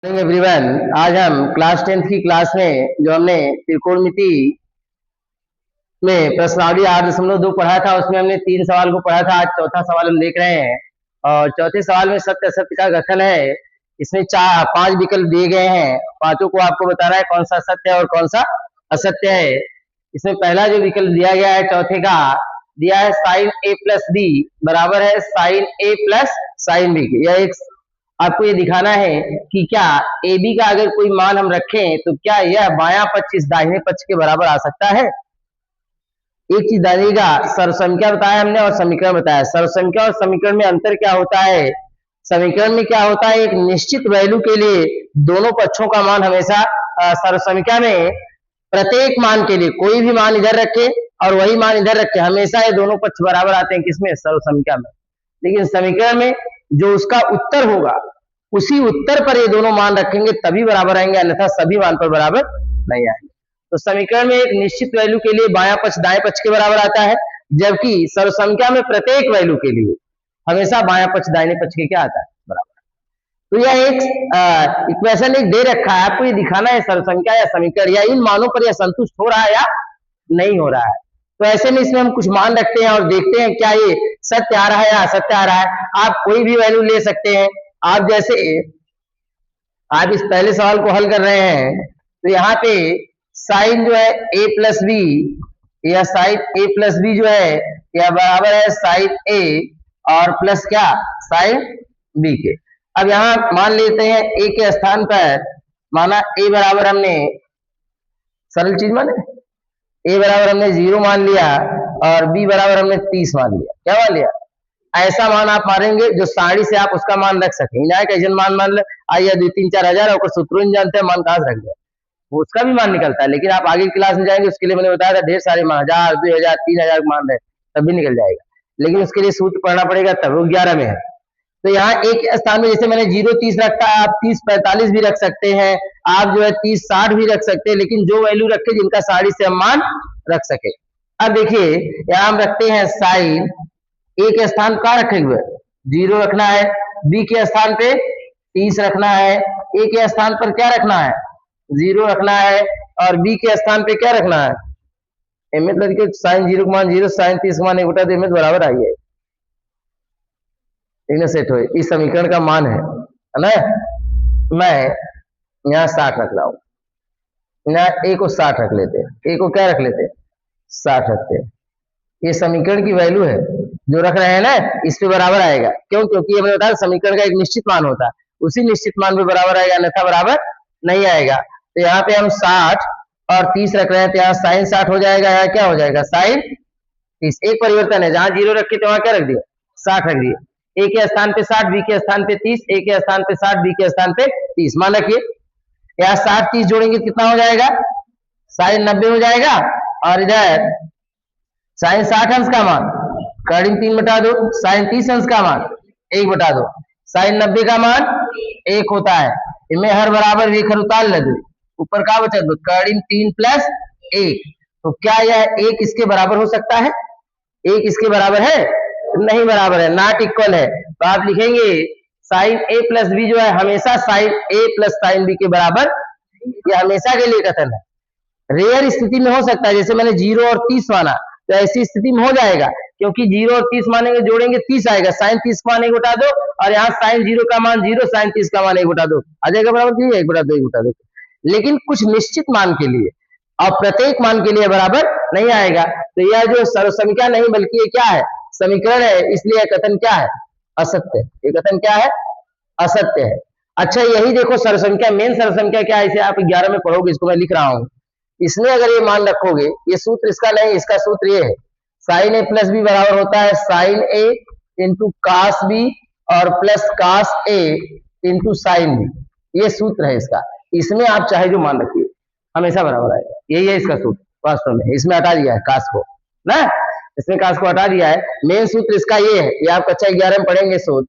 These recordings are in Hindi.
एवरीवन, आज हम क्लास 10th की क्लास में जो हमने त्रिकोणमिति में प्रश्नावली 8.2 पढ़ा था, उसमें हमने 3 सवाल को पढ़ा था। आज चौथा सवाल हम देख रहे हैं और चौथे सवाल में सत्य असत्य का कथन है। इसमें 5 विकल्प दिए गए हैं, पांचों को आपको बताना है कौन सा सत्य है और कौन सा असत्य है। इसमें पहला जो विकल्प दिया गया है चौथे का दिया है साइन ए प्लस बी बराबर है साइन ए प्लस साइन बी के। यह एक आपको ये दिखाना है कि क्या ए बी का अगर कोई मान हम रखें तो क्या यह बायां पक्ष इस दाहिने पक्ष के बराबर आ सकता है। एक चीज जानिएगा, सर्वसंख्या बताया हमने और समीकरण बताया। सर्वसंख्या और समीकरण में अंतर क्या होता है? समीकरण में क्या होता है, एक निश्चित वैल्यू के लिए दोनों पक्षों का मान हमेशा सर्वसंख्या में प्रत्येक मान के लिए कोई भी मान इधर रखे और वही मान इधर रखे, हमेशा ये दोनों पक्ष बराबर आते हैं। किसमें? सर्वसंख्या में। लेकिन समीकरण में जो उसका उत्तर होगा उसी उत्तर पर ये दोनों मान रखेंगे तभी बराबर आएंगे, अन्यथा सभी मान पर बराबर नहीं आएंगे। तो समीकरण में एक निश्चित वैल्यू के लिए बायां पक्ष दाएं पक्ष के बराबर आता है, जबकि सर्वसंख्या में प्रत्येक वैल्यू के लिए हमेशा बायां पक्ष दाहिने पक्ष के क्या आता है? बराबर। तो यह एक इक्वेशन एक दे रखा है, आपको ये दिखाना है सर्वसंख्या या समीकरण या इन मानों पर यह संतुष्ट हो रहा है या नहीं हो रहा है। तो ऐसे में इसमें हम कुछ मान रखते हैं और देखते हैं क्या ये सत्य आ रहा है या असत्य आ रहा है। आप कोई भी वैल्यू ले सकते हैं। आप जैसे आप इस पहले सवाल को हल कर रहे हैं तो यहाँ पे साइन जो है ए प्लस बी या साइन ए प्लस बी जो है यह बराबर है साइन ए और प्लस क्या साइन बी के। अब यहाँ मान लेते हैं ए के स्थान पर माना ए बराबर हमने सरल चीज माने ए बराबर हमने 0 मान लिया और बी बराबर हमने 30 मान लिया। क्या मान लिया? ऐसा मान आप मारेंगे जो साड़ी से आप उसका मान रख सकें। कैसे मान ले आइए 2-3-4 हजार और सूत्रों नहीं जानते हैं, मान कहां से रख दिया, वो उसका भी मान निकलता है। लेकिन आप आगे की क्लास में जाएंगे उसके लिए मैंने बताया था ढेर सारे मान 1000, 2000, 3000 मान रहे तब भी निकल जाएगा, लेकिन उसके लिए सूत्र पढ़ना पड़ेगा तब वो 11 में है। तो यहाँ एक स्थान में जैसे मैंने 0-30 रखा है, आप 30-45 भी रख सकते हैं, आप जो है 30-60 भी रख सकते हैं, लेकिन जो वैल्यू रखे जिनका साड़ी से हम मान रख सके। अब देखिए यहाँ हम रखते हैं साइन ए के स्थान क्या रखेंगे? 0 रखना है, बी के स्थान पे 30 रखना है, ए के स्थान पर क्या रखना है? 0 रखना है और बी के स्थान पे क्या रखना है? मतलब कि साइन 0 का मान 0, साइन 30 का मान 1 बटा 2 बराबर आई है। सेट हो इस समीकरण का मान है ना। मैं यहाँ 60 रख रहा हूं, यहाँ ए को 60 रख लेते हैं, ए को क्या रख लेते हैं? 60 रखते हैं। ये समीकरण की वैल्यू है जो रख रहे हैं ना, इस पे बराबर आएगा। क्यों? क्योंकि हमने बताया समीकरण का एक निश्चित मान होता है, उसी निश्चित मान पे बराबर आएगा, अन्यथा बराबर नहीं आएगा। तो यहाँ पे हम 60 और 30 रख रहे हैं, तो यहाँ साइन 60 हो जाएगा, यहाँ क्या हो जाएगा? साइन 30। एक परिवर्तन है, जहां 0 रखे तो वहां क्या रख दिया? 60 रख दिए। ए के स्थान पे 60, बी के स्थान पे 30, ए के स्थान पे 60, बी के स्थान पे 30। मान रखिए यहाँ 60-30 जोड़ेंगे कितना हो जाएगा? साइन 90 हो जाएगा और इधर साइन 60 अंश का मान कर्डिंग 3 बटा 2, साइन 30 अंश का मान 1 बटा 2, साइन 90 का मान 1 होता है। इनमें हर बराबर रेखा उतार ले दो, ऊपर का बचा दो कर्डिंग 3 प्लस 1। तो क्या यह 1 इसके बराबर हो सकता है? 1 इसके बराबर है? नहीं बराबर है, नॉट इक्वल है। तो आप लिखेंगे साइन ए प्लस बी जो है हमेशा साइन ए प्लस साइन बी के बराबर, ये हमेशा के लिए कथन है। रेयर स्थिति में हो सकता है, जैसे मैंने 0 और 30 माना तो ऐसी स्थिति में हो जाएगा, क्योंकि 0 और 30 मानेंगे जोड़ेंगे 30 आएगा, साइन 30 का मान 1 बटा 2 और यहाँ साइन 0 का मान 0, साइन 30 का मान 1 बटा 2 आ जाएगा, बराबर 1 बटा 2 1 बटा 2। लेकिन कुछ निश्चित मान के लिए और प्रत्येक मान के लिए बराबर नहीं आएगा। तो यह जो सर्वसंख्या नहीं बल्कि ये क्या है? समीकरण है, इसलिए कथन क्या है? असत्य। ये कथन क्या है? असत्य है। अच्छा यही देखो सर्वसंख्या, मेन सर्वसंख्या क्या है, इसे आप 11 में पढ़ोगे, इसको मैं लिख रहा हूं। इसमें अगर ये मान रखोगे, ये सूत्र इसका नहीं, इसका सूत्र ये है साइन ए प्लस बी बराबर होता है साइन ए इंटू कास बी और प्लस कास ए इंटू साइन बी। ये सूत्र है इसका। इसमें आप चाहे जो मान रखिए हमेशा बराबर आएगा। यही है इसका सूत्र वास्तव में। इसमें हटा दिया है कास को ना, इसमें कास को हटा दिया है। मेन सूत्र इसका ये है, ये आप कक्षा 11 में पढ़ेंगे सूत्र।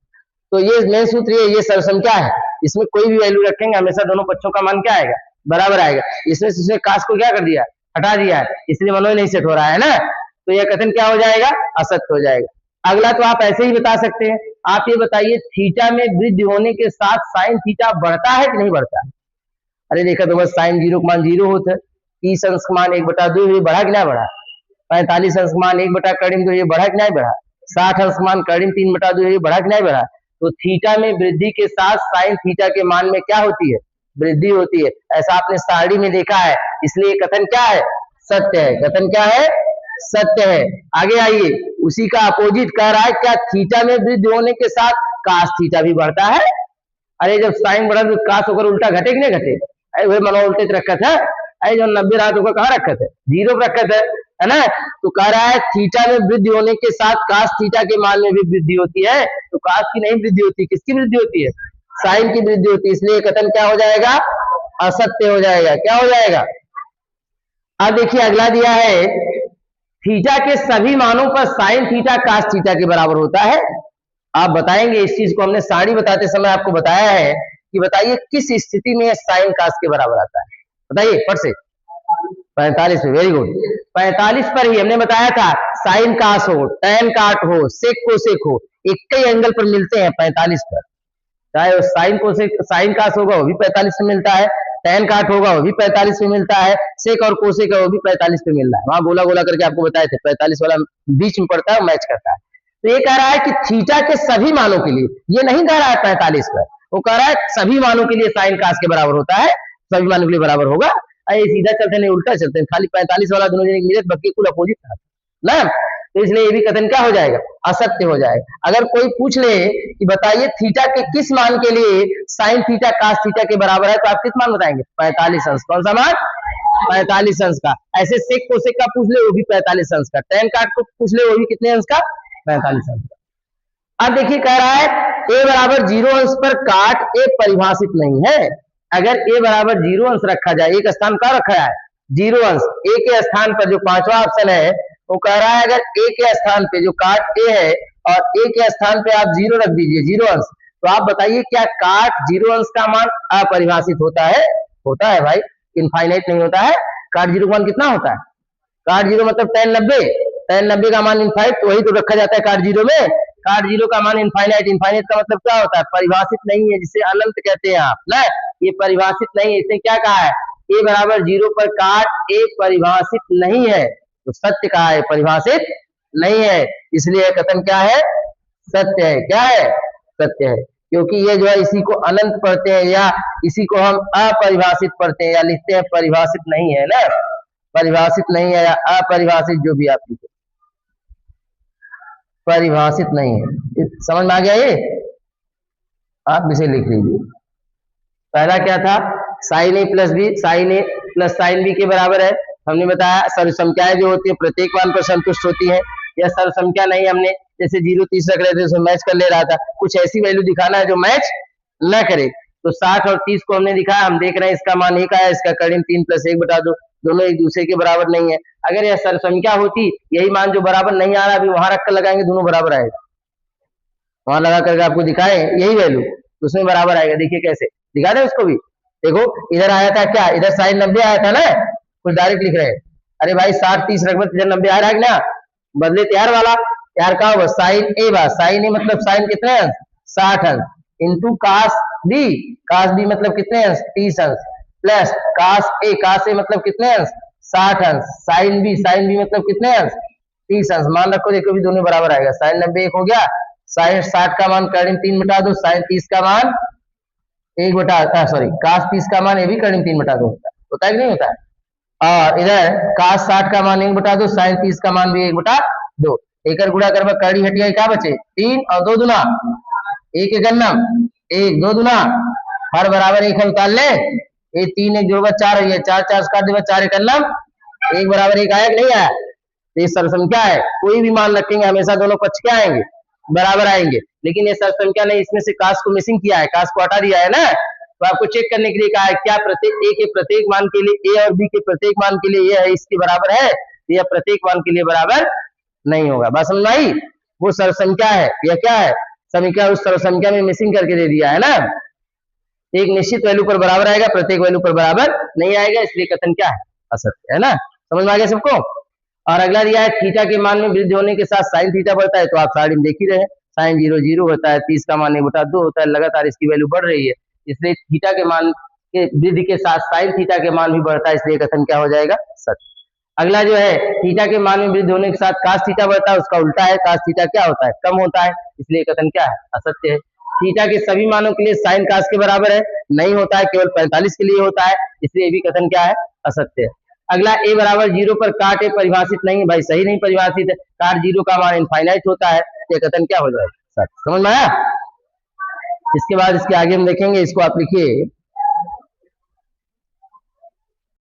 तो ये मेन सूत्र ये सर्वसंख्या है, इसमें कोई भी वैल्यू रखेंगे हमेशा दोनों पक्षों का मान क्या आएगा? बराबर आएगा। इसमें से कास को क्या कर दिया? हटा दिया है, इसलिए मनोई नहीं सेट हो रहा है ना। तो यह कथन क्या हो जाएगा? असत्य हो जाएगा। अगला तो आप ऐसे ही बता सकते हैं, आप ये बताइए थीटा में वृद्धि होने के साथ साइन थीटा बढ़ता है कि नहीं बढ़ता है? अरे देखा तो बस साइन 0 का मान 0 होता है, 30 अंश का मान 1/2 ये बढ़ा कि नहीं बढ़ा? 45 अंश का मान 1 बटा करीब 2 ये बढ़ा कि नहीं बढ़ा? 60 अंश का मान करीब 3/2 ये बढ़ा कि नहीं बढ़ा? तो थीटा में वृद्धि के साथ साइन थीटा के मान में क्या होती है? वृद्धि होती है। ऐसा आपने सारणी में देखा है, इसलिए कथन क्या है? सत्य है। कथन क्या है? सत्य है। आगे आइए, उसी का अपोजिट कह रहा है, क्या थीटा में वृद्धि होने के साथ कास थीटा भी बढ़ता है? अरे जब साइन बढ़ा तो कास होकर उल्टा घटे कि नहीं घटे? अरे वही मनो उल्टे रखा था, अरे जो 90 रात होकर कहाँ रखा था? 0 पर रखा था, है ना? तो कह रहा है थीटा में वृद्धि होने के साथ कास थीटा के मान में भी वृद्धि होती है। तो कास की नहीं वृद्धि होती, किसकी वृद्धि होती है? साइन की वृद्धि होती है। इसलिए कथन क्या हो जाएगा? असत्य हो जाएगा। क्या हो जाएगा? अब देखिए अगला दिया है, थीटा के सभी मानों पर साइन थीटा कास थीटा के बराबर होता है। आप बताएंगे, इस चीज को हमने सारणी बताते समय आपको बताया है कि बताइए किस स्थिति में साइन कास के बराबर आता है? बताइए फट से। 45 पे, वेरी गुड। 45 पर ही हमने बताया था, साइन कास हो, टैन काट हो, सेक को सेक हो, एक ही एंगल पर मिलते हैं 45 पर। चाहे वो साइन को सेक, साइन कास होगा वो भी 45 में मिलता है, टैन काट होगा वो भी 45 में मिलता है, सेक और कोसेक है वो भी 45 में मिल रहा है। वहां गोला गोला करके आपको बताए थे, 45 वाला बीच में पड़ता है, मैच करता है। तो ये कह रहा है कि थीटा के सभी मानों के लिए, ये नहीं कह रहा है 45 पर, वो कह रहा है सभी मानों के लिए साइन कास के बराबर होता है, सभी मानों के लिए बराबर होगा। अरे सीधा चलते नहीं उल्टा चलते हैं, खाली 45 वाला दोनों जने मिले, बाकी कुल अपोजिट था ना। तो इसलिए ये भी कथन क्या हो जाएगा? असत्य हो जाएगा। अगर कोई पूछ ले कि बताइए थीटा के किस मान के लिए साइन थीटा कास थीटा के बराबर है, तो आप किस मान बताएंगे? 45 अंश। कौन सा मान? 45 अंश का। ऐसे सेक कोसेक का पूछ ले वो भी 45 अंश का, टैन काट को पूछ ले वो भी कितने अंश का? 45 अंश का। अब देखिए कह रहा है a बराबर 0 अंश पर काट a परिभाषित नहीं है। अगर a बराबर 0 अंश रखा जाए, एक स्थान का रखा है 0 अंश, a के स्थान पर जो पांचवा ऑप्शन है वो कह रहा है अगर a के स्थान पे जो काट a है और a के स्थान पे आप 0 रख दीजिए, 0 अंश, तो आप बताइए क्या काट 0 अंश का मान अपरिभाषित होता है? होता है भाई, इनफाइनाइट नहीं होता है। काट 0 का मान कितना होता है? काट 0 मतलब tan 90, tan 90 का मान इनफाइनाइट, तो वही तो रखा जाता है काट 0 में। काट 0 का मान इनफाइनाइट, इनफाइनाइट का मतलब क्या होता है? परिभाषित नहीं है, जिसे अनंत कहते हैं आप ना, ये परिभाषित नहीं है। इसने क्या कहा है? a बराबर 0 पर काट a परिभाषित नहीं है, तो सत्य कहा है, परिभाषित नहीं है। इसलिए कथन क्या है? सत्य है। क्या है? सत्य है। क्योंकि ये जो है इसी को अनंत पढ़ते हैं या इसी को हम अपरिभाषित पढ़ते हैं या लिखते हैं, परिभाषित नहीं है ना, परिभाषित नहीं है या अपरिभाषित, जो भी आप लिखे, परिभाषित नहीं है। समझ में आ गया ये? आप इसे लिख लीजिए। पहला क्या था? साइन ए प्लस बी, साइन ए प्लस साइन बी के बराबर है। हमने बताया सर्वसंख्याएं जो होती है प्रत्येक मान पर संतुष्ट होती है, या सर्वसंख्या नहीं, हमने जैसे 0 30 रख रहे थे उसमें मैच कर ले रहा था, कुछ ऐसी वैल्यू दिखाना है जो मैच न करे। तो 60 और 30 को हमने दिखाया, हम देख रहे हैं इसका मान 1 आया, इसका करीब 3 + 1 बटा 2, दोनों एक दूसरे के बराबर नहीं है। अगर यह सर्वसंख्या होती, यही मान जो बराबर नहीं आ रहा अभी वहां रख कर लगाएंगे, दोनों बराबर आएगा, वहां लगा करके आपको दिखाए यही वैल्यू, उसमें बराबर आएगा। देखिए कैसे दिखा दे उसको भी। देखो इधर आया था क्या? इधर साइन 90 आया था ना, कुछ डायरेक्ट लिख रहे हैं। अरे भाई 60 30 रख इधर 90 आ रहा है ना, बदले तैयार वाला यार का होगा साइन ए बा, साइन ए मतलब साइन कितने अंश? 60 अंश, into cos B, cos B मतलब कितने अंश? 30 अंश, प्लस कास ए मतलब कितने अंश? 60 अंश, साइन बी मतलब कितने अंश? 30 अंश। मान रखो, देखो भी दोनों बराबर आएगा। साइन 90 1 हो गया, साइन 60 का मान करीब 3 बटा 2, साइन 30 का मान 1 बटा सॉरी कास 30 का मान ये भी करीब 3 बटा 2 होता है कि नहीं होता है? और इधर कास 60 का मान 1 बटा 2, साइन 30 का मान भी 1 बटा 2। एक गुणा कर कड़ी हटिया क्या बचे? 3 और 2 दुना 1 एकन्नम 1, 2 दुना हर बराबर 1 है, उतार ले, ये 3 1 जोड़कर 4 है, 4 4 काट देगा, 4 एकन्नम 1 बराबर 1 आया कि नहीं आया? ये सर्वसंख्या है, कोई भी मान रखेंगे हमेशा दोनों पक्ष क्या आएंगे? बराबर आएंगे। लेकिन ये सर्वसंख्या नहीं, इसमें से कास को मिसिंग किया है, कास को हटा दिया है ना, तो आपको चेक करने के लिए कहा है क्या प्रत्येक ए के प्रत्येक मान के लिए, ए और बी के प्रत्येक मान के लिए ये है इसके बराबर है, या प्रत्येक मान के लिए बराबर नहीं होगा। बस समझ आई? वो सर्वसंख्या है, यह क्या है? समीकरण उस सर्वसंख्या में मिसिंग करके दे दिया है ना, एक निश्चित वैल्यू पर बराबर आएगा, प्रत्येक वैल्यू पर बराबर नहीं आएगा, इसलिए कथन क्या है? असत्य है ना। समझ में आ गया सबको? और अगला दिया है थीटा के मान में वृद्धि होने के साथ साइन थीटा बढ़ता है, तो आप साइड में देख ही रहे हैं, साइन 0 0 होता है, 30 का मान 1/2 होता है, लगातार इसकी वैल्यू बढ़ रही है, इसलिए थीटा के मान के वृद्धि के साथ साइन थीटा के मान भी बढ़ता है, इसलिए कथन क्या हो जाएगा, सत्य। अगला जो है थीटा के मान में वृद्धि होने के साथ कास थीटा बढ़ता है, उसका उल्टा है, कास थीटा क्या होता है, कम होता है, इसलिए कथन क्या है, असत्य है। थीटा के सभी मानों के लिए साइन कास के बराबर है, नहीं होता है, केवल 45 के लिए होता है, इसलिए ये भी कथन क्या है, असत्य है। अगला a बराबर 0 पर काट ए परिभाषित नहीं है, भाई सही नहीं परिभाषित है, काट 0 का मान इनफाइनाइट होता है, ये कथन क्या हो जाएगा, सत्य। समझ में आया। इसके बाद इसके आगे हम देखेंगे, इसको आप लिखिए